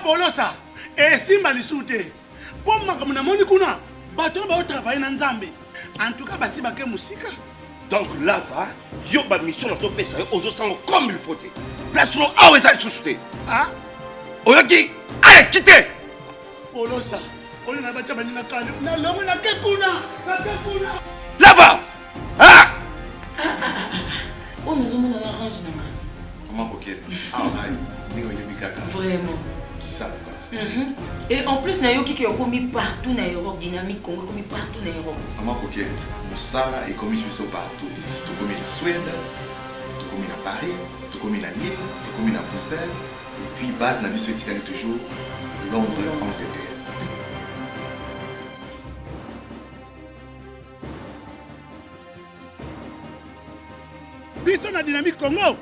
Polosa, et Simba Lissoute. Pour moi, comme on a kuna, bateau va travailler dans Zambé. En tout cas, basi baké musika. Donc là, va, yo ba mission dans ton pays, aux autres comme il faut. Place nous à où est-ce société. Ah? Oyaki, allez, quittez. Polosa, on est là-bas, tu na kane. Na lomo na kekuna. Là va. Ah! On nous a mis dans l'orange, non? Comment coquette? Ah, vraiment. Qui ça? Et en plus, il y a qui ont commis partout dans l'Europe, dynamique Congo, commis partout dans l'Europe. Maman coquette, ça est commis partout. Tout commis en Suède, tout commis à Paris, tout commis à Lille, tout commis à Bruxelles. Et puis, base n'a vu toujours Londres, Angleterre. Biso na dynamique Congo.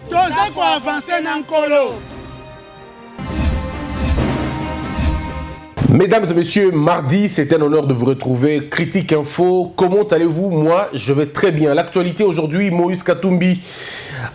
Toza ko avancer na nkolo. Mesdames et messieurs, mardi, c'est un honneur de vous retrouver. Critique Info, comment allez-vous? Moi, je vais très bien. L'actualité aujourd'hui, Moïse Katumbi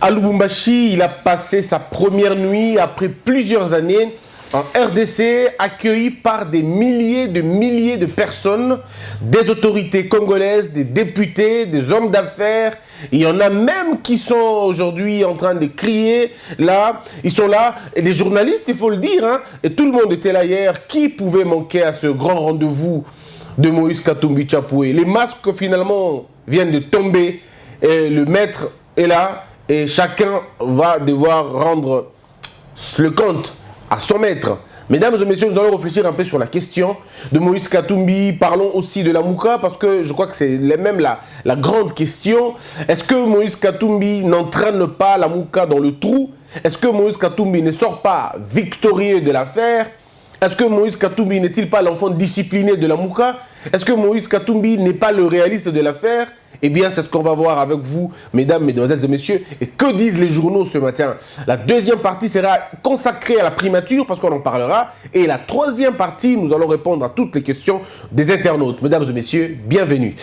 à Lubumbashi, il a passé sa première nuit après plusieurs années en RDC, accueilli par des milliers de personnes, des autorités congolaises, des députés, des hommes d'affaires. Il y en a même qui sont aujourd'hui en train de crier, là, ils sont là, et des journalistes, il faut le dire, hein, et tout le monde était là hier. Qui pouvait manquer à ce grand rendez-vous de Moïse Katumbi Chapoué? Les masques, finalement, viennent de tomber, et le maître est là, et chacun va devoir rendre le compte à son maître. Mesdames et messieurs, nous allons réfléchir un peu sur la question de Moïse Katumbi. Parlons aussi de la Mouka, parce que je crois que c'est même la grande question. Est-ce que Moïse Katumbi n'entraîne pas la Mouka dans le trou? Est-ce que Moïse Katumbi ne sort pas victorieux de l'affaire? Est-ce que Moïse Katumbi n'est-il pas l'enfant discipliné de la Mouka? Est-ce que Moïse Katumbi n'est pas le réaliste de l'affaire? Eh bien, c'est ce qu'on va voir avec vous, mesdames, mesdemoiselles et messieurs. Et que disent les journaux ce matin? La deuxième partie sera consacrée à la primature, parce qu'on en parlera. Et la troisième partie, nous allons répondre à toutes les questions des internautes. Mesdames et messieurs, bienvenue.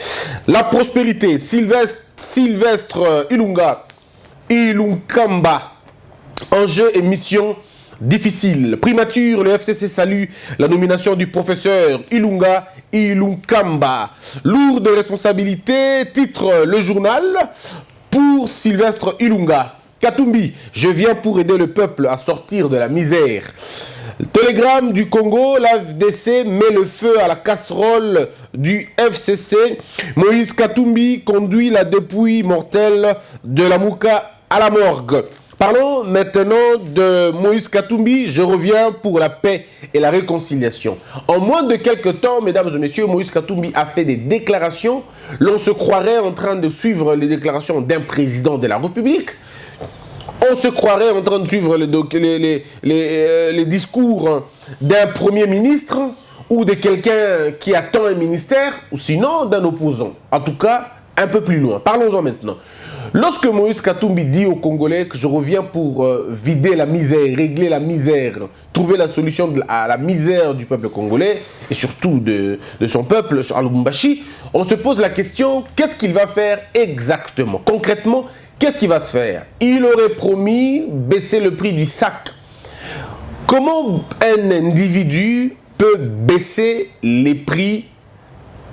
La prospérité, Sylvestre Ilunkamba. Enjeu et mission difficile. Primature, le FCC salue la nomination du professeur Ilunkamba. Lourde responsabilité, titre le journal pour Sylvestre Ilunga. Katumbi, je viens pour aider le peuple à sortir de la misère. Télégramme du Congo, l'AFDC met le feu à la casserole du FCC. Moïse Katumbi conduit la dépouille mortelle de la Mouka à la morgue. Parlons maintenant de Moïse Katumbi. Je reviens pour la paix et la réconciliation. En moins de quelques temps, mesdames et messieurs, Moïse Katumbi a fait des déclarations. L'on se croirait en train de suivre les déclarations d'un président de la République. On se croirait en train de suivre les discours d'un premier ministre ou de quelqu'un qui attend un ministère, ou sinon d'un opposant. En tout cas, un peu plus loin. Parlons-en maintenant. Lorsque Moïse Katumbi dit aux Congolais que je reviens pour vider la misère, régler la misère, trouver la solution à la misère du peuple congolais et surtout de son peuple à Lubumbashi, on se pose la question, qu'est-ce qu'il va faire exactement? Concrètement, qu'est-ce qu'il va se faire? Il aurait promis baisser le prix du sac. Comment un individu peut baisser les prix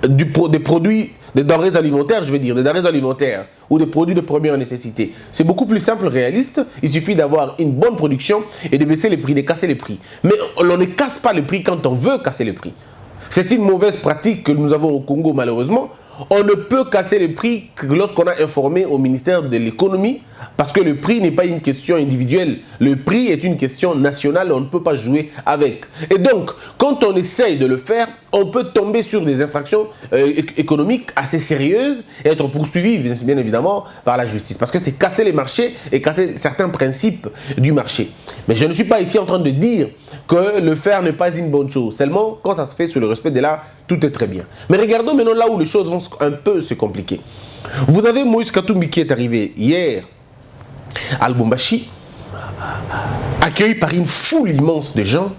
des produits, des denrées alimentaires, je veux dire, des denrées alimentaires ou des produits de première nécessité? C'est beaucoup plus simple, réaliste. Il suffit d'avoir une bonne production et de baisser les prix, de casser les prix. Mais on ne casse pas les prix quand on veut casser les prix. C'est une mauvaise pratique que nous avons au Congo, malheureusement. On ne peut casser les prix que lorsqu'on a informé au ministère de l'économie, parce que le prix n'est pas une question individuelle. Le prix est une question nationale, on ne peut pas jouer avec. Et donc, quand on essaye de le faire, on peut tomber sur des infractions économiques assez sérieuses et être poursuivi, bien évidemment, par la justice. Parce que c'est casser les marchés et casser certains principes du marché. Mais je ne suis pas ici en train de dire que le faire n'est pas une bonne chose. Seulement, quand ça se fait sur le respect de l'art, tout est très bien. Mais regardons maintenant là où les choses vont un peu se compliquer. Vous avez Moïse Katumbi qui est arrivé hier à Lubumbashi, accueilli par une foule immense de gens.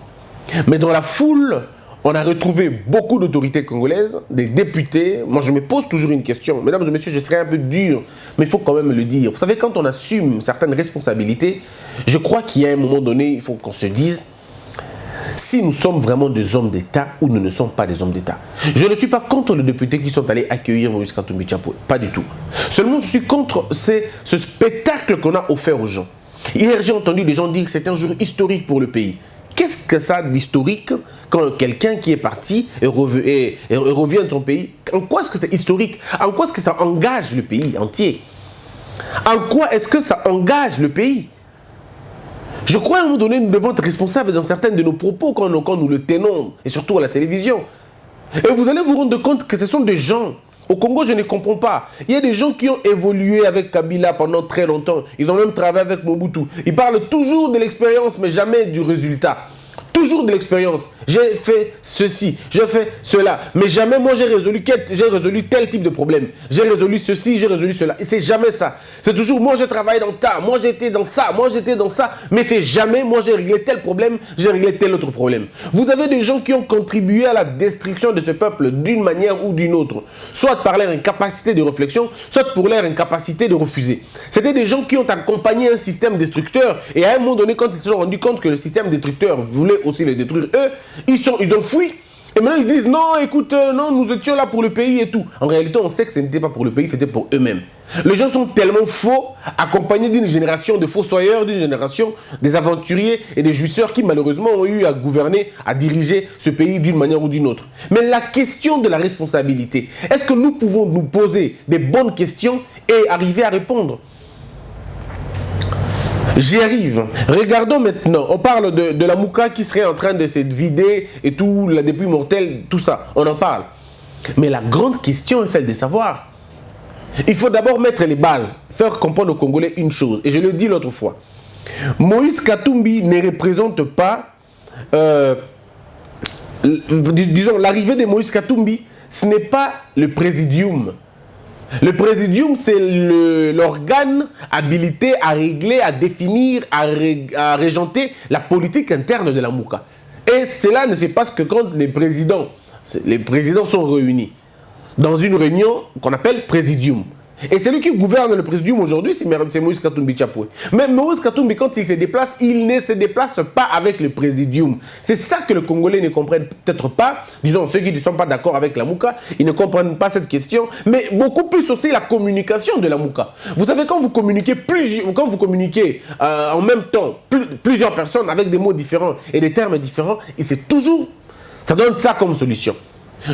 Mais dans la foule, on a retrouvé beaucoup d'autorités congolaises, des députés. Moi, je me pose toujours une question. Mesdames et messieurs, je serai un peu dur, mais il faut quand même le dire. Vous savez, quand on assume certaines responsabilités, je crois qu'il y a un moment donné, il faut qu'on se dise, si nous sommes vraiment des hommes d'État ou nous ne sommes pas des hommes d'État. Je ne suis pas contre les députés qui sont allés accueillir Moïse Katumbi Tchapoué, pas du tout. Seulement, je suis contre ce spectacle qu'on a offert aux gens. Hier, j'ai entendu des gens dire que c'est un jour historique pour le pays. Qu'est-ce que ça d'historique quand quelqu'un qui est parti et revient de son pays? En quoi est-ce que c'est historique? En quoi est-ce que ça engage le pays entier? En quoi est-ce que ça engage le pays? Je crois à un moment donné, nous devons être responsables dans certains de nos propos quand nous le tenons, et surtout à la télévision. Et vous allez vous rendre compte que ce sont des gens. Au Congo, je ne comprends pas. Il y a des gens qui ont évolué avec Kabila pendant très longtemps. Ils ont même travaillé avec Mobutu. Ils parlent toujours de l'expérience, mais jamais du résultat. Toujours de l'expérience. J'ai fait ceci, j'ai fait cela. Mais jamais moi j'ai résolu tel type de problème. J'ai résolu ceci, j'ai résolu cela. Et c'est jamais ça. C'est toujours moi j'ai travaillé dans ça, moi j'étais dans ça, moi j'étais dans ça. Mais c'est jamais moi j'ai réglé tel problème, j'ai réglé tel autre problème. Vous avez des gens qui ont contribué à la destruction de ce peuple d'une manière ou d'une autre. Soit par leur incapacité de réflexion, soit pour leur incapacité de refuser. C'était des gens qui ont accompagné un système destructeur. Et à un moment donné, quand ils se sont rendus compte que le système destructeur voulait aussi les détruire, eux, ils ont fui. Et maintenant, ils disent, non, écoute, non, nous étions là pour le pays et tout. En réalité, on sait que ce n'était pas pour le pays, c'était pour eux-mêmes. Les gens sont tellement faux, accompagnés d'une génération de fossoyeurs, d'une génération des aventuriers et des jouisseurs qui, malheureusement, ont eu à gouverner, à diriger ce pays d'une manière ou d'une autre. Mais la question de la responsabilité, est-ce que nous pouvons nous poser des bonnes questions et arriver à répondre? J'y arrive. Regardons maintenant. On parle de la Mouka qui serait en train de se vider et tout, la dépouille mortelle, tout ça. On en parle. Mais la grande question est celle de savoir. Il faut d'abord mettre les bases, faire comprendre aux Congolais une chose. Et je le dis l'autre fois. Moïse Katumbi ne représente pas, disons, l'arrivée de Moïse Katumbi, ce n'est pas le présidium. Le présidium, c'est l'organe habilité à régler, à définir, à régenter la politique interne de la Mouka. Et cela ne se passe que quand les présidents sont réunis dans une réunion qu'on appelle présidium. Et celui qui gouverne le présidium aujourd'hui, c'est Moïse Katumbi Tchapoué. Mais Moïse Katumbi, quand il se déplace, il ne se déplace pas avec le présidium. C'est ça que les Congolais ne comprennent peut-être pas. Disons, ceux qui ne sont pas d'accord avec la Mouka, ils ne comprennent pas cette question. Mais beaucoup plus aussi la communication de la Mouka. Vous savez, quand vous communiquez en même temps, plusieurs personnes avec des mots différents et des termes différents, et c'est toujours, ça donne ça comme solution.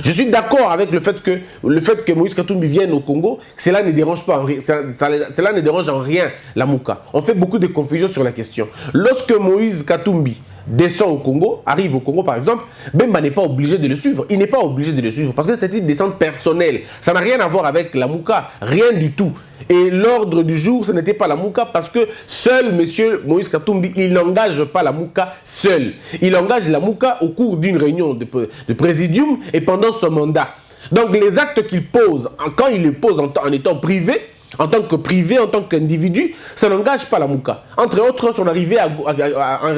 Je suis d'accord avec le fait que Moïse Katumbi vienne au Congo, cela ne dérange pas, cela ne dérange en rien la Mouka. On fait beaucoup de confusion sur la question. Lorsque Moïse Katumbi descend au Congo, arrive au Congo par exemple, Bemba n'est pas obligé de le suivre. Il n'est pas obligé de le suivre parce que c'est une descente personnelle. Ça n'a rien à voir avec la Mouka, rien du tout. Et l'ordre du jour, ce n'était pas la Mouka parce que seul M. Moïse Katumbi, il n'engage pas la Mouka seul. Il engage la Mouka au cours d'une réunion de présidium et pendant son mandat. Donc les actes qu'il pose, quand il les pose en étant privé, en tant que privé, en tant qu'individu, ça n'engage pas la Mouka. Entre autres, son arrivée en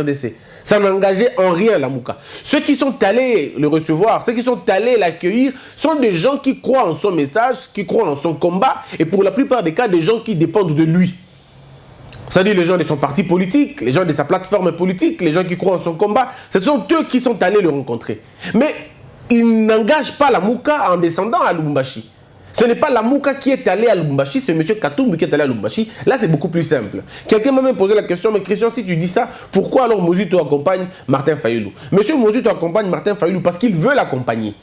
RDC. Ça n'engageait en rien la Mouka. Ceux qui sont allés le recevoir, ceux qui sont allés l'accueillir, sont des gens qui croient en son message, qui croient en son combat, et pour la plupart des cas, des gens qui dépendent de lui. C'est-à-dire les gens de son parti politique, les gens de sa plateforme politique, les gens qui croient en son combat, ce sont eux qui sont allés le rencontrer. Mais ils n'engagent pas la Mouka en descendant à Lubumbashi. Ce n'est pas la Mouka qui est allée à Lubumbashi, c'est M. Katumbi qui est allé à Lubumbashi. Là, c'est beaucoup plus simple. Quelqu'un m'a même posé la question, mais Christian, si tu dis ça, pourquoi alors Mozuto accompagne Martin Fayulu? Monsieur Mozuto accompagne Martin Fayulu parce qu'il veut l'accompagner.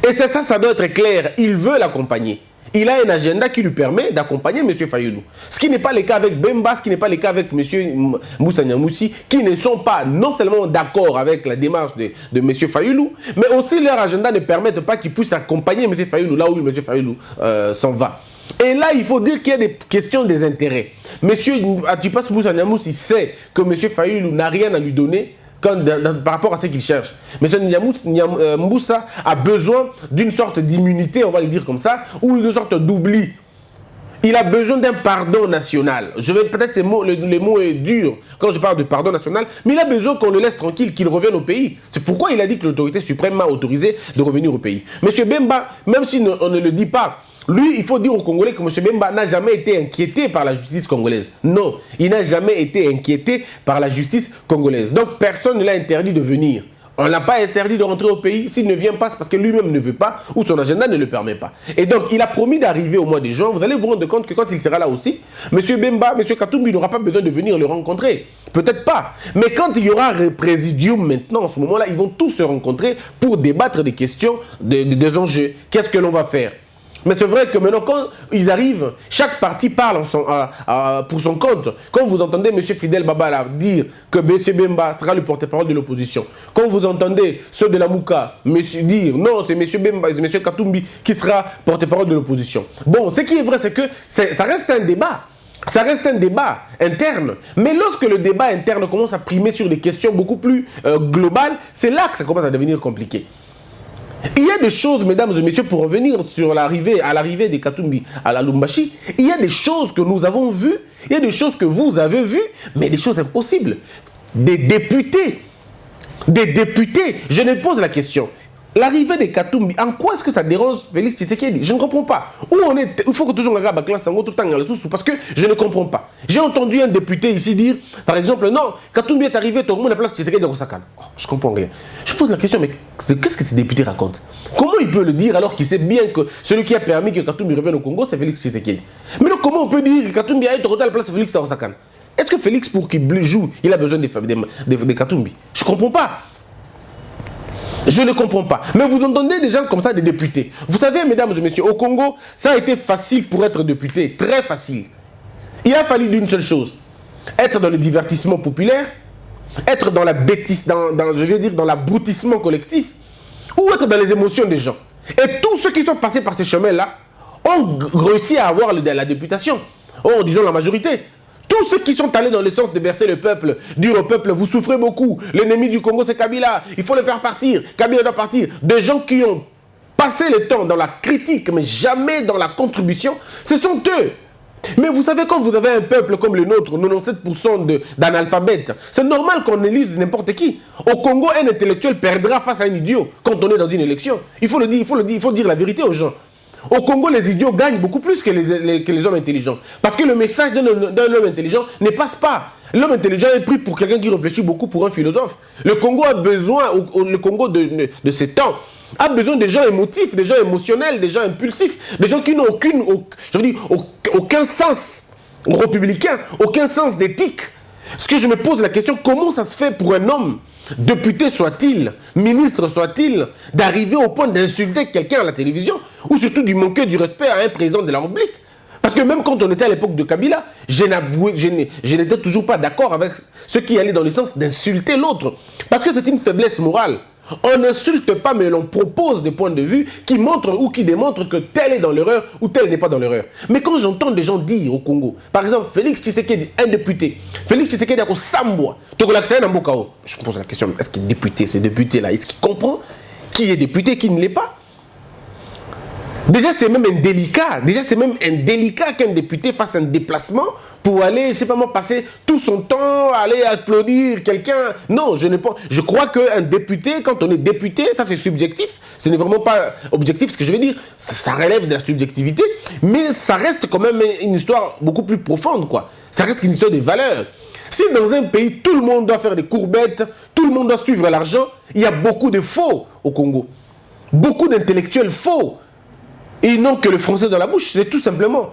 Et c'est ça, ça doit être clair. Il veut l'accompagner. Il a un agenda qui lui permet d'accompagner M. Fayulu. Ce qui n'est pas le cas avec Bemba, ce qui n'est pas le cas avec M. Moussa Niamoussi, qui ne sont pas non seulement d'accord avec la démarche de M. Fayulu, mais aussi leur agenda ne permet pas qu'ils puissent accompagner M. Fayulu là où M. Fayulu s'en va. Et là, il faut dire qu'il y a des questions des intérêts. M. Atipas Moussa Niamoussi sait que M. Fayulu n'a rien à lui donner par rapport à ce qu'il cherche. Mais Moussa a besoin d'une sorte d'immunité, on va le dire comme ça, ou d'une sorte d'oubli. Il a besoin d'un pardon national. Peut-être les mots est dur quand je parle de pardon national, mais il a besoin qu'on le laisse tranquille, qu'il revienne au pays. C'est pourquoi il a dit que l'autorité suprême m'a autorisé de revenir au pays. Monsieur Bemba, même si on ne le dit pas, lui, il faut dire aux Congolais que M. Bemba n'a jamais été inquiété par la justice congolaise. Non, il n'a jamais été inquiété par la justice congolaise. Donc, personne ne l'a interdit de venir. On n'a pas interdit de rentrer au pays. S'il ne vient pas, c'est parce que lui-même ne veut pas ou son agenda ne le permet pas. Et donc, il a promis d'arriver au mois de juin. Vous allez vous rendre compte que quand il sera là aussi, M. Bemba, M. Katumbi n'aura pas besoin de venir le rencontrer. Peut-être pas. Mais quand il y aura un présidium maintenant, en ce moment-là, ils vont tous se rencontrer pour débattre des questions, des enjeux. Qu'est-ce que l'on va faire? Mais c'est vrai que maintenant, quand ils arrivent, chaque parti parle pour son compte. Quand vous entendez M. Fidel Babala dire que M. Bemba sera le porte-parole de l'opposition, quand vous entendez ceux de la Mouka dire non, c'est M. Bemba, c'est M. Katumbi qui sera porte-parole de l'opposition. Bon, ce qui est vrai, c'est que ça reste un débat. Ça reste un débat interne. Mais lorsque le débat interne commence à primer sur des questions beaucoup plus globales, c'est là que ça commence à devenir compliqué. Il y a des choses, mesdames et messieurs, pour revenir à l'arrivée des Katumbi à la Lumbashi, il y a des choses que nous avons vues, il y a des choses que vous avez vues, mais des choses impossibles. Des députés, je me pose la question. L'arrivée des Katumbi, en quoi est-ce que ça dérange Félix Tshisekedi? Je ne comprends pas. Où on est? Il faut que toujours on regarde la classe en tout le temps parce que je ne comprends pas. J'ai entendu un député ici dire, par exemple, non, Katumbi est arrivé, tout le monde à la place Tshisekedi à Osaka. Oh, je comprends rien. Je pose la question, mais qu'est-ce que ces députés racontent? Comment il peut le dire alors qu'il sait bien que celui qui a permis que Katumbi revienne au Congo, c'est Félix Tshisekedi? Mais donc, comment on peut dire que Katumbi a été à la place de Félix à Osaka? Est-ce que Félix, pour qu'il joue, il a besoin des Katumbi? Je ne comprends pas. Je ne comprends pas. Mais vous entendez des gens comme ça, des députés. Vous savez, mesdames et messieurs, au Congo, ça a été facile pour être député. Très facile. Il a fallu d'une seule chose. Être dans le divertissement populaire, être dans la bêtise, dans l'abrutissement collectif, ou être dans les émotions des gens. Et tous ceux qui sont passés par ces chemins-là ont réussi à avoir la députation. Oh, disons la majorité. Tous ceux qui sont allés dans le sens de bercer le peuple, dire au peuple, vous souffrez beaucoup, l'ennemi du Congo c'est Kabila, il faut le faire partir, Kabila doit partir. Des gens qui ont passé le temps dans la critique, mais jamais dans la contribution, ce sont eux. Mais vous savez, quand vous avez un peuple comme le nôtre, 97% d'analphabètes, c'est normal qu'on élise n'importe qui. Au Congo, un intellectuel perdra face à un idiot quand on est dans une élection. Il faut dire la vérité aux gens. Au Congo, les idiots gagnent beaucoup plus que les hommes intelligents. Parce que le message d'un homme intelligent ne passe pas. L'homme intelligent est pris pour quelqu'un qui réfléchit beaucoup, pour un philosophe. Le Congo a besoin, le Congo de ces temps, a besoin des gens émotifs, des gens émotionnels, des gens impulsifs, des gens qui n'ont aucun sens républicain, aucun sens d'éthique. Ce que je me pose la question, comment ça se fait pour un homme, député soit-il, ministre soit-il, d'arriver au point d'insulter quelqu'un à la télévision, ou surtout de manquer du respect à un président de la République? Parce que même quand on était à l'époque de Kabila, je n'étais toujours pas d'accord avec ceux qui allaient dans le sens d'insulter l'autre. Parce que c'est une faiblesse morale. On n'insulte pas, mais l'on propose des points de vue qui montrent ou qui démontrent que tel est dans l'erreur ou tel n'est pas dans l'erreur. Mais quand j'entends des gens dire au Congo, par exemple, Félix Tshisekedi, un député, Félix Tshisekedi a Sambwa, je me pose la question, est-ce qu'il est député, ces députés-là, est-ce qu'il comprend qui est député, qui ne l'est pas? Déjà, c'est même indélicat qu'un député fasse un déplacement pour aller, je sais pas moi, passer tout son temps, aller applaudir quelqu'un. Non, je crois qu'un député, quand on est député, ça c'est subjectif. Ce n'est vraiment pas objectif, ce que je veux dire. Ça relève de la subjectivité, mais ça reste quand même une histoire beaucoup plus profonde, quoi. Ça reste une histoire de valeurs. Si dans un pays, tout le monde doit faire des courbettes, tout le monde doit suivre l'argent, il y a beaucoup de faux au Congo. Beaucoup d'intellectuels faux. Et ils n'ont que le français dans la bouche, c'est tout simplement.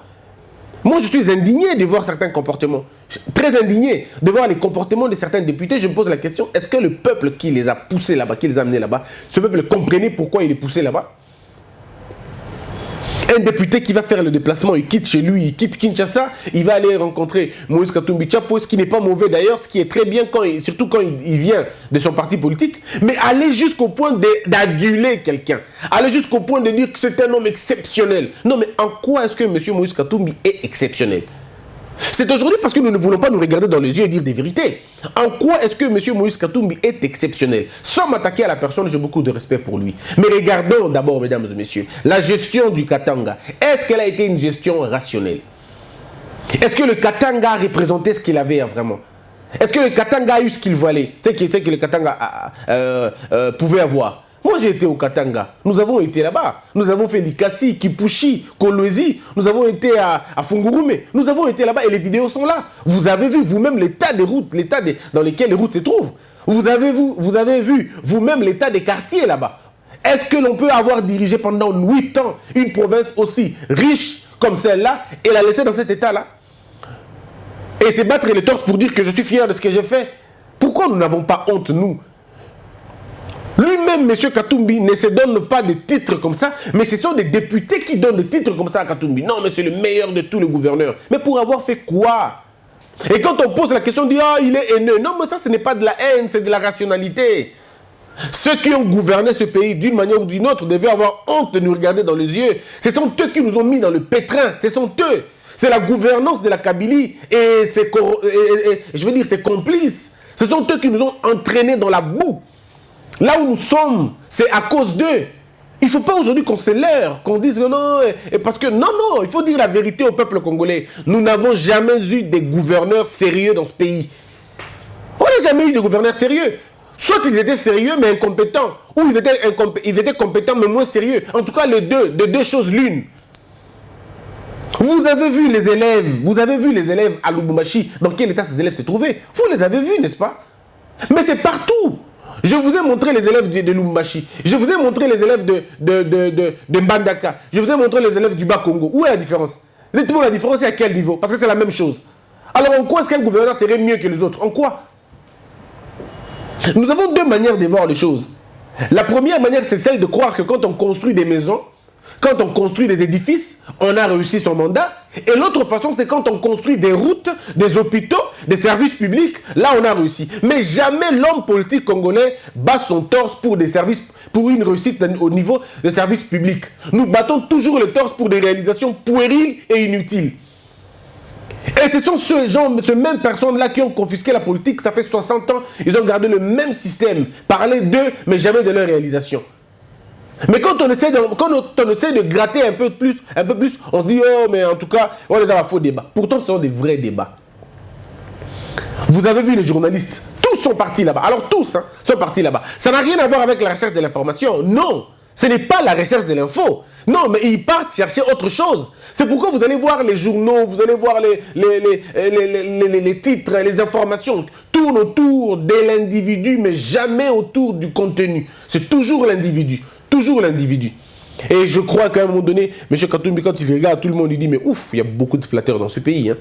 Moi, je suis indigné de voir certains comportements. Très indigné de voir les comportements de certains députés. Je me pose la question, est-ce que le peuple qui les a poussés là-bas, qui les a amenés là-bas, ce peuple comprenait pourquoi il est poussé là-bas? Un député qui va faire le déplacement, il quitte chez lui, il quitte Kinshasa, il va aller rencontrer Moïse Katumbi Tchapo, ce qui n'est pas mauvais d'ailleurs, ce qui est très bien, surtout quand il vient de son parti politique, mais aller jusqu'au point d'aduler quelqu'un, aller jusqu'au point de dire que c'est un homme exceptionnel. Non, mais en quoi est-ce que M. Moïse Katumbi est exceptionnel? C'est aujourd'hui parce que nous ne voulons pas nous regarder dans les yeux et dire des vérités. En quoi est-ce que M. Moïse Katumbi est exceptionnel? Sans m'attaquer à la personne, j'ai beaucoup de respect pour lui. Mais regardons d'abord, mesdames et messieurs, la gestion du Katanga. Est-ce qu'elle a été une gestion rationnelle? Est-ce que le Katanga a représenté ce qu'il avait vraiment? Est-ce que le Katanga a eu ce qu'il valait? C'est que le Katanga pouvait avoir? Moi, j'ai été au Katanga. Nous avons été là-bas. Nous avons fait Likasi, Kipushi, Kolwezi. Nous avons été à Fungurume. Nous avons été là-bas et les vidéos sont là. Vous avez vu vous-même l'état des routes, dans lesquelles les routes se trouvent. Vous avez vu vous-même l'état des quartiers là-bas. Est-ce que l'on peut avoir dirigé pendant 8 ans une province aussi riche comme celle-là et la laisser dans cet état-là? Et se battre les torses pour dire que je suis fier de ce que j'ai fait? Pourquoi nous n'avons pas honte, nous? Lui-même, M. Katumbi, ne se donne pas des titres comme ça, mais ce sont des députés qui donnent des titres comme ça à Katumbi. Non, mais c'est le meilleur de tous les gouverneurs. Mais pour avoir fait quoi? Et quand on pose la question, on dit « Ah, il est haineux ». Non, mais ça, ce n'est pas de la haine, c'est de la rationalité. Ceux qui ont gouverné ce pays d'une manière ou d'une autre devaient avoir honte de nous regarder dans les yeux. Ce sont eux qui nous ont mis dans le pétrin. Ce sont eux. C'est la gouvernance de la Kabylie et ses complices. Ce sont eux qui nous ont entraînés dans la boue. Là où nous sommes, c'est à cause d'eux. Il ne faut pas aujourd'hui qu'on se leurre, qu'on dise que non, parce que non, il faut dire la vérité au peuple congolais. Nous n'avons jamais eu des gouverneurs sérieux dans ce pays. On n'a jamais eu de gouverneurs sérieux. Soit ils étaient sérieux mais incompétents, ou ils étaient compétents mais moins sérieux. En tout cas, les deux choses l'une. Vous avez vu les élèves à Lubumbashi, dans quel état ces élèves se trouvaient? Vous les avez vus, n'est-ce pas? Mais c'est partout. Je vous ai montré les élèves de Lubumbashi. Je vous ai montré les élèves de Mbandaka. Je vous ai montré les élèves du Bas-Congo. Où est la différence? Dites-moi la différence, c'est à quel niveau? Parce que c'est la même chose. Alors en quoi est-ce qu'un gouverneur serait mieux que les autres? En quoi? Nous avons deux manières de voir les choses. La première manière, c'est celle de croire que quand on construit des maisons, quand on construit des édifices, on a réussi son mandat. Et l'autre façon, c'est quand on construit des routes, des hôpitaux, des services publics, là on a réussi. Mais jamais l'homme politique congolais bat son torse pour des services, pour une réussite au niveau des services publics. Nous battons toujours le torse pour des réalisations puériles et inutiles. Et ce sont ces mêmes personnes-là qui ont confisqué la politique, ça fait 60 ans, ils ont gardé le même système. Parler d'eux, mais jamais de leur réalisation. Mais quand on essaie de gratter un peu plus, on se dit, oh, mais en tout cas, on est dans un faux débat. Pourtant, ce sont des vrais débats. Vous avez vu les journalistes, tous sont partis là-bas. Alors tous sont partis là-bas. Ça n'a rien à voir avec la recherche de l'information. Non, ce n'est pas la recherche de l'info. Non, mais ils partent chercher autre chose. C'est pourquoi vous allez voir les journaux, vous allez voir les titres, les informations tournent autour de l'individu, mais jamais autour du contenu. C'est toujours l'individu. Toujours l'individu. Et je crois qu'à un moment donné, M. Katumbi, quand il regarde, tout le monde lui dit, mais ouf, il y a beaucoup de flatteurs dans ce pays.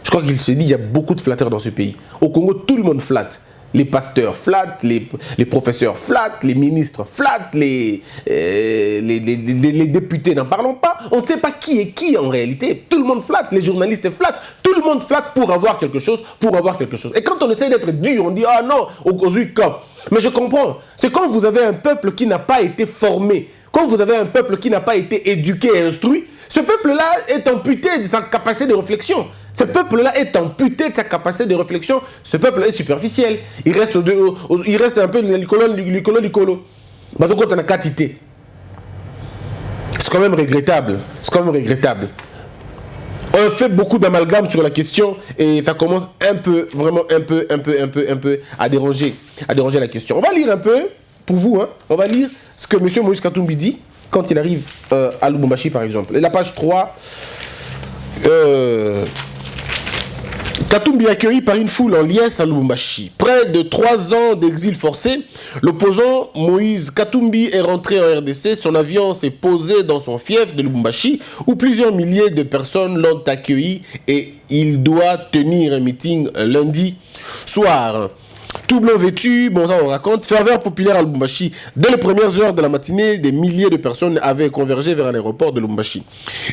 Je crois qu'il se dit, il y a beaucoup de flatteurs dans ce pays. Au Congo, tout le monde flatte. Les pasteurs flattent, les professeurs flattent, les ministres flattent, les députés, n'en parlons pas. On ne sait pas qui est qui en réalité. Tout le monde flatte, les journalistes flattent. Tout le monde flatte pour avoir quelque chose, Et quand on essaie d'être dur, on dit, ah non, aux quand. Mais je comprends. C'est quand vous avez un peuple qui n'a pas été formé, quand vous avez un peuple qui n'a pas été éduqué et instruit, ce peuple-là est amputé de sa capacité de réflexion. Ce peuple-là est amputé de sa capacité de réflexion. Ce peuple est superficiel. Il reste un peu l'icolo. Donc quand on a quantité. C'est quand même regrettable. On fait beaucoup d'amalgames sur la question et ça commence vraiment un peu à déranger la question. On va lire un peu, pour vous, on va lire ce que M. Moïse Katumbi dit quand il arrive à Lubumbashi, par exemple. Et la page 3, Katumbi accueilli par une foule en liesse à Lubumbashi. Près de 3 ans d'exil forcé, l'opposant Moïse Katumbi est rentré en RDC. Son avion s'est posé dans son fief de Lubumbashi où plusieurs milliers de personnes l'ont accueilli et il doit tenir un meeting lundi soir. Tout blanc vêtu, bon ça on raconte, ferveur populaire à Lubumbashi. Dès les premières heures de la matinée, des milliers de personnes avaient convergé vers l'aéroport de Lubumbashi.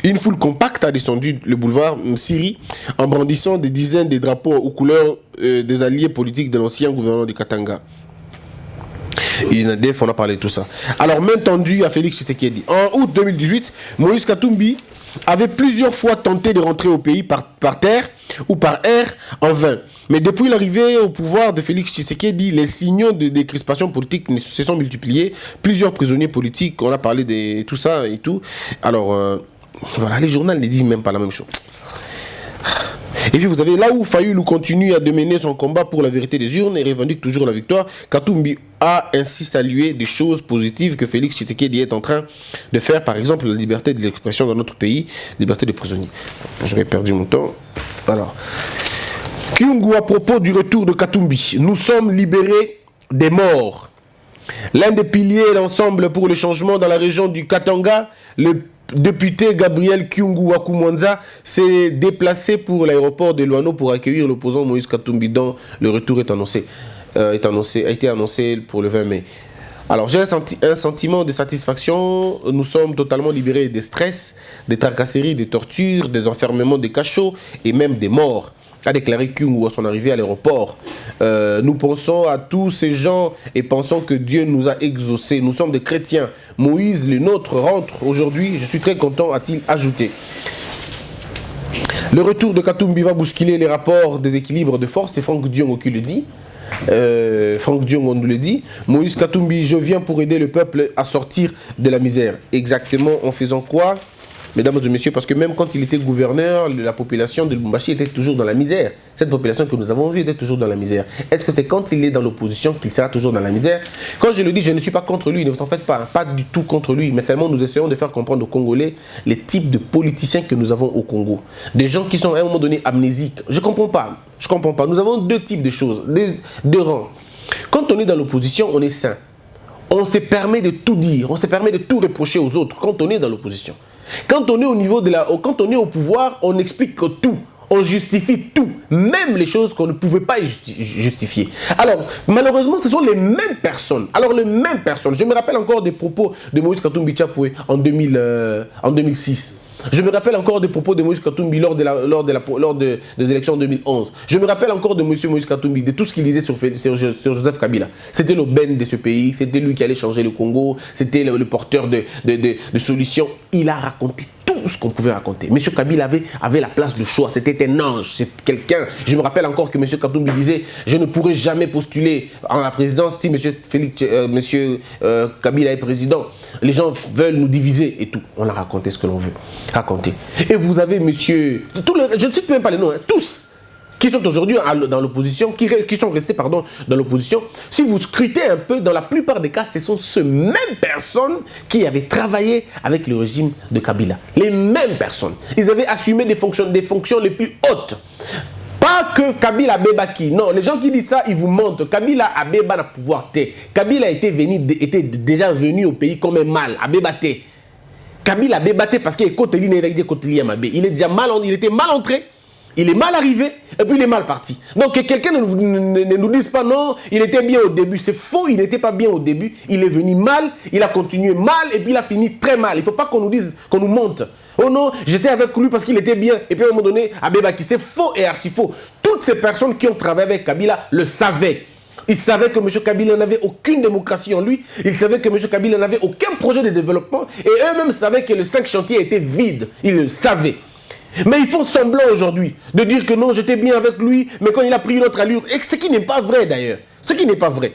Une foule compacte a descendu le boulevard Syrie en brandissant des dizaines de drapeaux aux couleurs des alliés politiques de l'ancien gouvernement du Katanga. On a parlé de tout ça. Alors, main tendue à Félix Tshisekedi. En août 2018, Moïse Katumbi avait plusieurs fois tenté de rentrer au pays par terre ou par air en vain. Mais depuis l'arrivée au pouvoir de Félix Tshisekedi, les signaux de décrispation politique se sont multipliés. Plusieurs prisonniers politiques, on a parlé de tout ça et tout. Alors, voilà, les journaux ne disent même pas la même chose. Et puis vous avez là où Fayoulou continue à mener son combat pour la vérité des urnes et revendique toujours la victoire. Katumbi a ainsi salué des choses positives que Félix Tshisekedi est en train de faire, par exemple la liberté de l'expression dans notre pays, liberté des prisonniers. J'aurais perdu mon temps. Alors, Kyungu à propos du retour de Katumbi. Nous sommes libérés des morts. L'un des piliers d'ensemble pour le changement dans la région du Katanga, le député Gabriel Kyungu Wakumwanza s'est déplacé pour l'aéroport de Luano pour accueillir l'opposant Moïse Katumbi, dont le retour a été annoncé pour le 20 mai. Alors j'ai un sentiment de satisfaction. Nous sommes totalement libérés des stress, des tracasseries, des tortures, des enfermements, des cachots et même des morts, a déclaré Kyungu à son arrivée à l'aéroport. Nous pensons à tous ces gens et pensons que Dieu nous a exaucés. Nous sommes des chrétiens. Moïse, le nôtre, rentre aujourd'hui. Je suis très content, a-t-il ajouté. Le retour de Katumbi va bousculer les rapports des équilibres de force. C'est Franck Diongo qui le dit. Franck Diongo nous le dit. Moïse Katumbi, je viens pour aider le peuple à sortir de la misère. Exactement en faisant quoi? Mesdames et messieurs, parce que même quand il était gouverneur, la population de Lubumbashi était toujours dans la misère. Cette population que nous avons vue était toujours dans la misère. Est-ce que c'est quand il est dans l'opposition qu'il sera toujours dans la misère? Quand je le dis, je ne suis pas contre lui, ne vous en faites pas du tout contre lui, mais seulement nous essayons de faire comprendre aux Congolais les types de politiciens que nous avons au Congo. Des gens qui sont à un moment donné amnésiques. Je ne comprends pas. Nous avons deux types de choses, deux rangs. Quand on est dans l'opposition, on est sain. On se permet de tout dire, on se permet de tout reprocher aux autres quand on est dans l'opposition. Quand on est quand on est au pouvoir, on explique tout, on justifie tout, même les choses qu'on ne pouvait pas justifier. Alors, malheureusement, ce sont les mêmes personnes. Je me rappelle encore des propos de Moïse Katumbi Tchapoué en 2006. Je me rappelle encore des propos de Moïse Katumbi lors des élections en 2011. Je me rappelle encore de M. Moïse Katumbi, de tout ce qu'il disait sur Joseph Kabila. C'était l'aubaine de ce pays, c'était lui qui allait changer le Congo, c'était le porteur de solutions. Il a raconté tout ce qu'on pouvait raconter. M. Kabila avait la place de choix, c'était un ange, c'est quelqu'un. Je me rappelle encore que M. Katumbi disait « Je ne pourrai jamais postuler à la présidence si M. Kabila est président. Les gens veulent nous diviser et tout. » On a raconté ce que l'on veut raconter. Et vous avez monsieur... je ne cite même pas les noms, hein, tous qui sont aujourd'hui dans l'opposition, qui sont restés dans l'opposition. Si vous scrutez un peu, dans la plupart des cas, ce sont ces mêmes personnes qui avaient travaillé avec le régime de Kabila. Les mêmes personnes. Ils avaient assumé des fonctions les plus hautes. Pas que Kabila Bebaki. Non, les gens qui disent ça, ils vous mentent. Kabila Abeba n'a pouvoir te. Kabila était déjà venu au pays comme un mal. Abeba te. Kabila Abeba te parce qu'il est côté ligne, il est déjà il était mal entré. Il est mal arrivé et puis il est mal parti. Donc que quelqu'un ne nous dise pas non, il était bien au début. C'est faux, il n'était pas bien au début. Il est venu mal, il a continué mal et puis il a fini très mal. Il ne faut pas qu'on nous dise, qu'on nous monte. Oh non, j'étais avec lui parce qu'il était bien. Et puis à un moment donné, Abebaki, c'est faux et archi faux. Toutes ces personnes qui ont travaillé avec Kabila le savaient. Ils savaient que M. Kabila n'avait aucune démocratie en lui. Ils savaient que M. Kabila n'avait aucun projet de développement. Et eux-mêmes savaient que les 5 chantiers étaient vides. Ils le savaient. Mais ils font semblant aujourd'hui de dire que non, j'étais bien avec lui, mais quand il a pris une autre allure, et ce qui n'est pas vrai d'ailleurs, ce qui n'est pas vrai.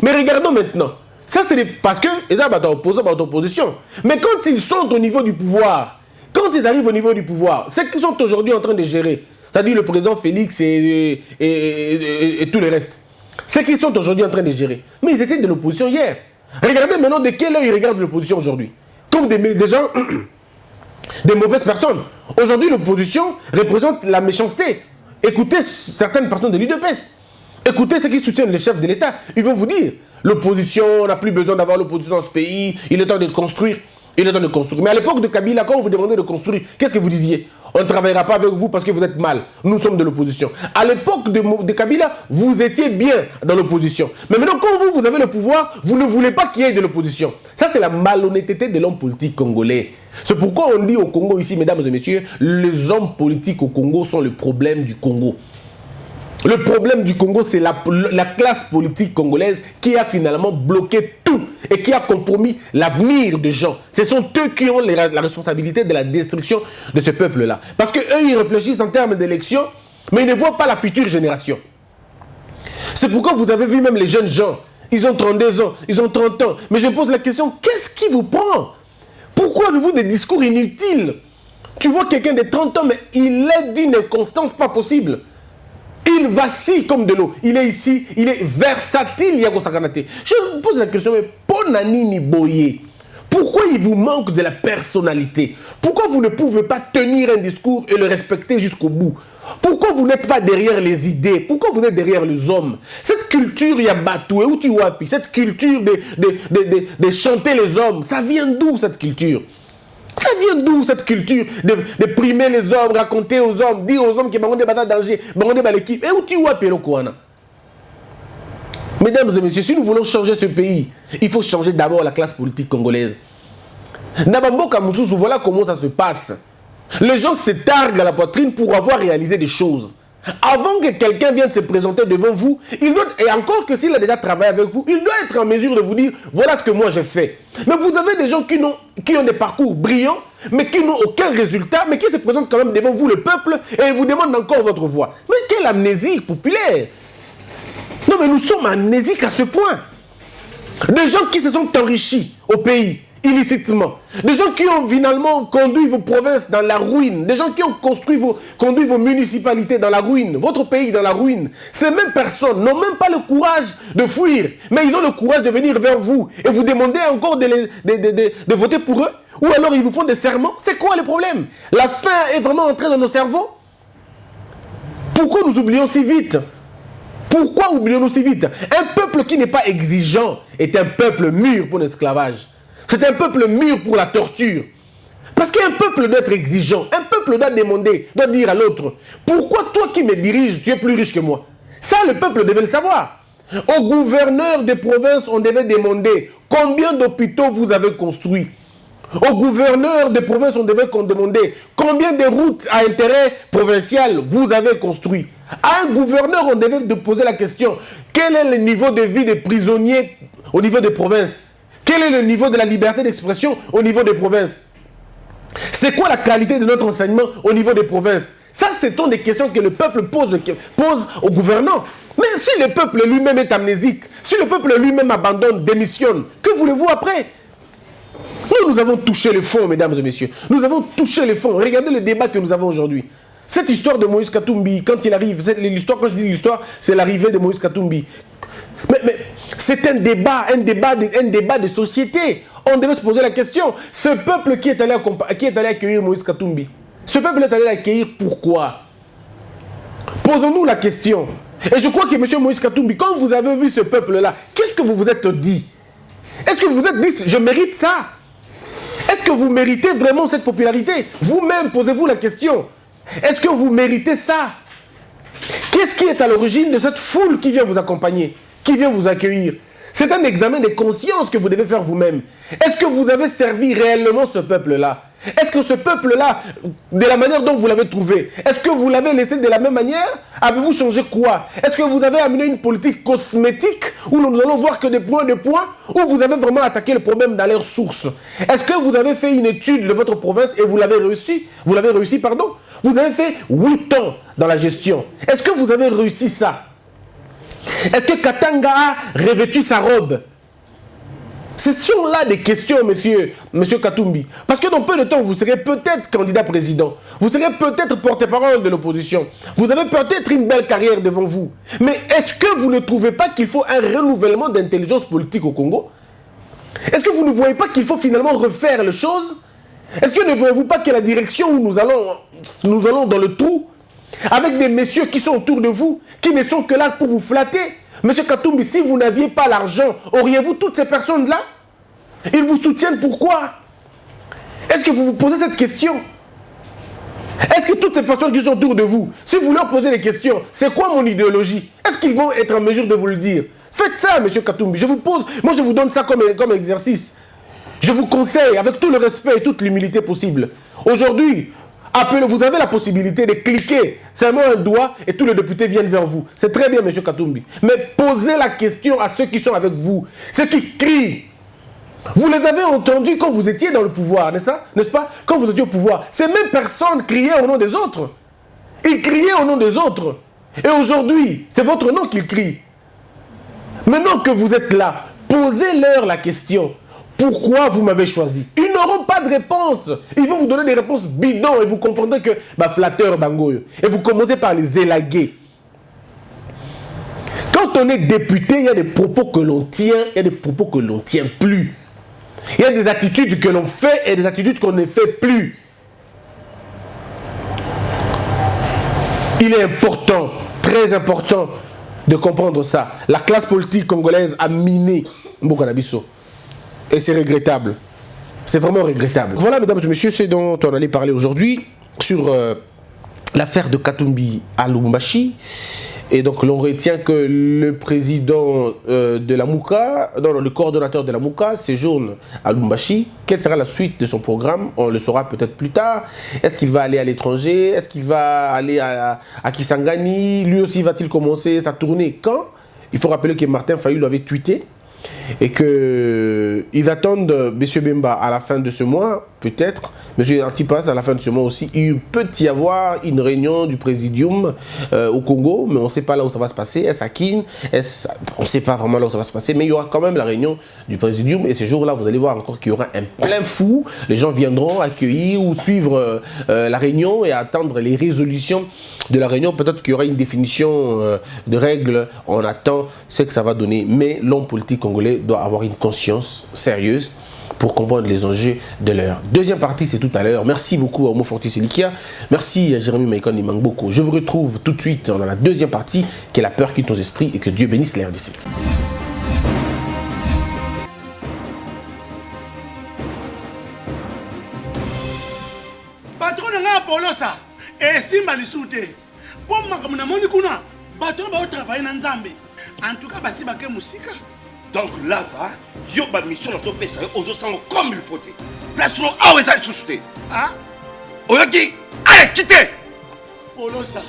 Mais regardons maintenant, ça c'est parce que ils sont en opposition, mais quand ils sont au niveau du pouvoir, quand ils arrivent au niveau du pouvoir, ce qu'ils sont aujourd'hui en train de gérer, c'est-à-dire le président Félix et tout le reste, ce qu'ils sont aujourd'hui en train de gérer, mais ils étaient de l'opposition hier. Regardez maintenant de quelle heure ils regardent l'opposition aujourd'hui, comme des gens... des mauvaises personnes. Aujourd'hui, l'opposition représente la méchanceté. Écoutez certaines personnes de l'UDPS. Écoutez ceux qui soutiennent les chefs de l'État. Ils vont vous dire, l'opposition, on n'a plus besoin d'avoir l'opposition dans ce pays, il est temps de construire. Il est temps de construire. Mais à l'époque de Kabila, quand on vous demandait de construire, qu'est-ce que vous disiez? On ne travaillera pas avec vous parce que vous êtes mal. Nous sommes de l'opposition. À l'époque de Kabila, vous étiez bien dans l'opposition. Mais maintenant, quand vous avez le pouvoir, vous ne voulez pas qu'il y ait de l'opposition. Ça, c'est la malhonnêteté de l'homme politique congolais. C'est pourquoi on dit au Congo ici, mesdames et messieurs, les hommes politiques au Congo sont le problème du Congo. Le problème du Congo, c'est la classe politique congolaise qui a finalement bloqué tout et qui a compromis l'avenir des gens. Ce sont eux qui ont la responsabilité de la destruction de ce peuple-là. Parce qu'eux, ils réfléchissent en termes d'élection, mais ils ne voient pas la future génération. C'est pourquoi vous avez vu même les jeunes gens, ils ont 32 ans, ils ont 30 ans. Mais je me pose la question, qu'est-ce qui vous prend? Pourquoi avez-vous des discours inutiles? Tu vois quelqu'un de 30 ans, mais il est d'une inconstance pas possible. Il vacille comme de l'eau. Il est ici, il est versatile, Yago Sakanate. Je me pose la question, mais Ponanini Boye, Pourquoi il vous manque de la personnalité? Pourquoi vous ne pouvez pas tenir un discours et le respecter jusqu'au bout? Pourquoi vous n'êtes pas derrière les idées? Pourquoi vous êtes derrière les hommes? Cette culture Yabatou et Utiwapi, cette culture de chanter les hommes, ça vient d'où cette culture? Ça vient d'où cette culture de primer les hommes, raconter aux hommes, dire aux hommes que Bangonde Bata danger, Bangonde l'équipe? Et Utiwapi le Kouana? Mesdames et messieurs, si nous voulons changer ce pays, il faut changer d'abord la classe politique congolaise. Nabamboka Moussous, voilà comment ça se passe. Les gens se targuent à la poitrine pour avoir réalisé des choses. Avant que quelqu'un vienne se présenter devant vous, il doit, et encore que s'il a déjà travaillé avec vous, il doit être en mesure de vous dire, voilà ce que moi j'ai fait. Mais vous avez des gens qui ont des parcours brillants, mais qui n'ont aucun résultat, mais qui se présentent quand même devant vous, le peuple, et vous demandent encore votre voix. Mais quelle amnésie populaire! Non, mais nous sommes amnésiques à ce point. Des gens qui se sont enrichis au pays, illicitement. Des gens qui ont finalement conduit vos provinces dans la ruine. Des gens qui ont conduit vos municipalités dans la ruine. Votre pays dans la ruine. Ces mêmes personnes n'ont même pas le courage de fuir. Mais ils ont le courage de venir vers vous. Et vous demandez encore de voter pour eux. Ou alors ils vous font des serments. C'est quoi le problème? La faim est vraiment entrée dans nos cerveaux. Pourquoi nous oublions si vite? Pourquoi oublions-nous si vite? Un peuple qui n'est pas exigeant est un peuple mûr pour l'esclavage. C'est un peuple mûr pour la torture. Parce qu'un peuple doit être exigeant. Un peuple doit demander, doit dire à l'autre, pourquoi toi qui me diriges, tu es plus riche que moi? Ça, le peuple devait le savoir. Au gouverneur des provinces, on devait demander combien d'hôpitaux vous avez construits. Au gouverneur des provinces, on devait demander combien de routes à intérêt provincial vous avez construit. À un gouverneur, on devait poser la question, quel est le niveau de vie des prisonniers au niveau des provinces? Quel est le niveau de la liberté d'expression au niveau des provinces? C'est quoi la qualité de notre enseignement au niveau des provinces? Ça, ce sont des questions que le peuple pose au gouvernant. Mais si le peuple lui-même est amnésique, si le peuple lui-même abandonne, démissionne, que voulez-vous après? Nous avons touché le fond, mesdames et messieurs. Nous avons touché le fond. Regardez le débat que nous avons aujourd'hui. Cette histoire de Moïse Katumbi, quand il arrive, l'histoire, quand je dis l'histoire, c'est l'arrivée de Moïse Katumbi. Mais c'est un débat de société. On devait se poser la question. Ce peuple qui est allé accueillir Moïse Katumbi, ce peuple est allé l'accueillir pourquoi? Posons-nous la question. Et je crois que M. Moïse Katumbi, quand vous avez vu ce peuple-là, qu'est-ce que vous vous êtes dit? Est-ce que vous vous êtes dit, je mérite ça? Est-ce que vous méritez vraiment cette popularité? Vous-même, posez-vous la question. Est-ce que vous méritez ça? Qu'est-ce qui est à l'origine de cette foule qui vient vous accompagner, qui vient vous accueillir? C'est un examen de conscience que vous devez faire vous-même. Est-ce que vous avez servi réellement ce peuple-là? Est-ce que ce peuple-là, de la manière dont vous l'avez trouvé, est-ce que vous l'avez laissé de la même manière? Avez-vous changé quoi? Est-ce que vous avez amené une politique cosmétique où nous allons voir que des points, ou vous avez vraiment attaqué le problème dans leur source? Est-ce que vous avez fait une étude de votre province et vous l'avez réussi? Vous l'avez réussi, pardon? Vous avez fait 8 ans dans la gestion. Est-ce que vous avez réussi ça? Est-ce que Katanga a revêtu sa robe? Ce sont là des questions, monsieur Katumbi. Parce que dans peu de temps, vous serez peut-être candidat président. Vous serez peut-être porte-parole de l'opposition. Vous avez peut-être une belle carrière devant vous. Mais est-ce que vous ne trouvez pas qu'il faut un renouvellement d'intelligence politique au Congo? Est-ce que vous ne voyez pas qu'il faut finalement refaire les choses? Est-ce que ne voyez-vous pas que la direction où nous allons dans le trou, avec des messieurs qui sont autour de vous, qui ne sont que là pour vous flatter? Monsieur Katumbi, si vous n'aviez pas l'argent, auriez-vous toutes ces personnes-là? Ils vous soutiennent pourquoi? Est-ce que vous vous posez cette question? Est-ce que toutes ces personnes qui sont autour de vous, si vous leur posez des questions, c'est quoi mon idéologie? Est-ce qu'ils vont être en mesure de vous le dire? Faites ça, monsieur Katumbi. Je vous pose, moi je vous donne ça comme exercice. Je vous conseille, avec tout le respect et toute l'humilité possible. Aujourd'hui, vous avez la possibilité de cliquer seulement un doigt et tous les députés viennent vers vous. C'est très bien, M. Katumbi. Mais posez la question à ceux qui sont avec vous, ceux qui crient. Vous les avez entendus quand vous étiez dans le pouvoir, n'est-ce pas? Quand vous étiez au pouvoir, ces mêmes personnes criaient au nom des autres. Ils criaient au nom des autres. Et aujourd'hui, c'est votre nom qu'ils crient. Maintenant que vous êtes là, posez-leur la question. Pourquoi vous m'avez choisi? Ils n'auront pas de réponse. Ils vont vous donner des réponses bidons et vous comprendrez que, flatteur bangoyo. Et vous commencez par les élaguer. Quand on est député, il y a des propos que l'on tient, il y a des propos que l'on ne tient plus. Il y a des attitudes que l'on fait et des attitudes qu'on ne fait plus. Il est important, très important, de comprendre ça. La classe politique congolaise a miné Mbokanabiso. Et c'est regrettable. C'est vraiment regrettable. Voilà, mesdames et messieurs, c'est dont on allait parler aujourd'hui sur l'affaire de Katumbi à Lubumbashi. Et donc, l'on retient que le président de la Mouka, non, le coordonnateur de la Mouka, séjourne à Lubumbashi. Quelle sera la suite de son programme? On le saura peut-être plus tard. Est-ce qu'il va aller à l'étranger? Est-ce qu'il va aller à Kisangani? Lui aussi, va-t-il commencer sa tournée? Quand? Il faut rappeler que Martin Fayulu avait tweeté et qu'ils attendent M. Bemba à la fin de ce mois, peut-être, M. Antipas à la fin de ce mois aussi. Il peut y avoir une réunion du présidium au Congo, mais on ne sait pas là où ça va se passer. Est-ce à Kin? On ne sait pas vraiment là où ça va se passer, mais il y aura quand même la réunion du présidium. Et ce jour-là, vous allez voir encore qu'il y aura un plein fou. Les gens viendront accueillir ou suivre la réunion et attendre les résolutions de la réunion. Peut-être qu'il y aura une définition de règles. On attend ce que ça va donner. Mais l'homme politique congolais doit avoir une conscience sérieuse pour comprendre les enjeux de l'heure. Deuxième partie, c'est tout à l'heure. Merci beaucoup à Omo Fortis Elikia. Merci à Jérémy Maïkon et Mangboko. Je vous retrouve tout de suite dans la deuxième partie, qui est la peur quitte nos esprits, et que Dieu bénisse l'air d'ici. Patron nga Polosa, et Simba Lissoute. Pour moi, comme on a kuna, patron va travailler dans Nzambe. En tout cas, basi bake musika. Donc là, va, yo ba mission na to pesa yo ozo sango comme il faut. Place no a weza susute. Ah? Oyoki, allez, quittez. Polosa,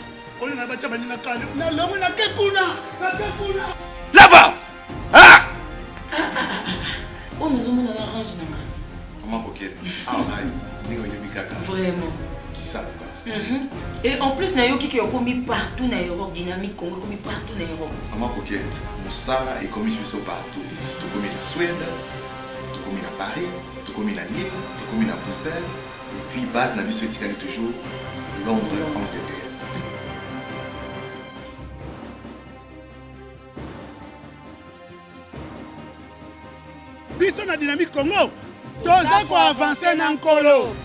on a bacha balina kale. Na lomo na kekuna, na kekuna. Là va. Ah! On nous a mis dans l'orange. Comment coquette? Ah, Vraiment. Qui ça? Et en plus, il y a qui ont commis partout dans l'Europe, dynamique, Congo, commis partout dans l'Europe. Maman coquette, Moussala est commis partout. Tout commis en Suède, tout commis à Paris, tout commis à Lille, tout commis à Bruxelles. Et puis, base n'a vu ce toujours Londres, Angleterre. Biso na dynamique Congo, toza ko avancer na nkolo.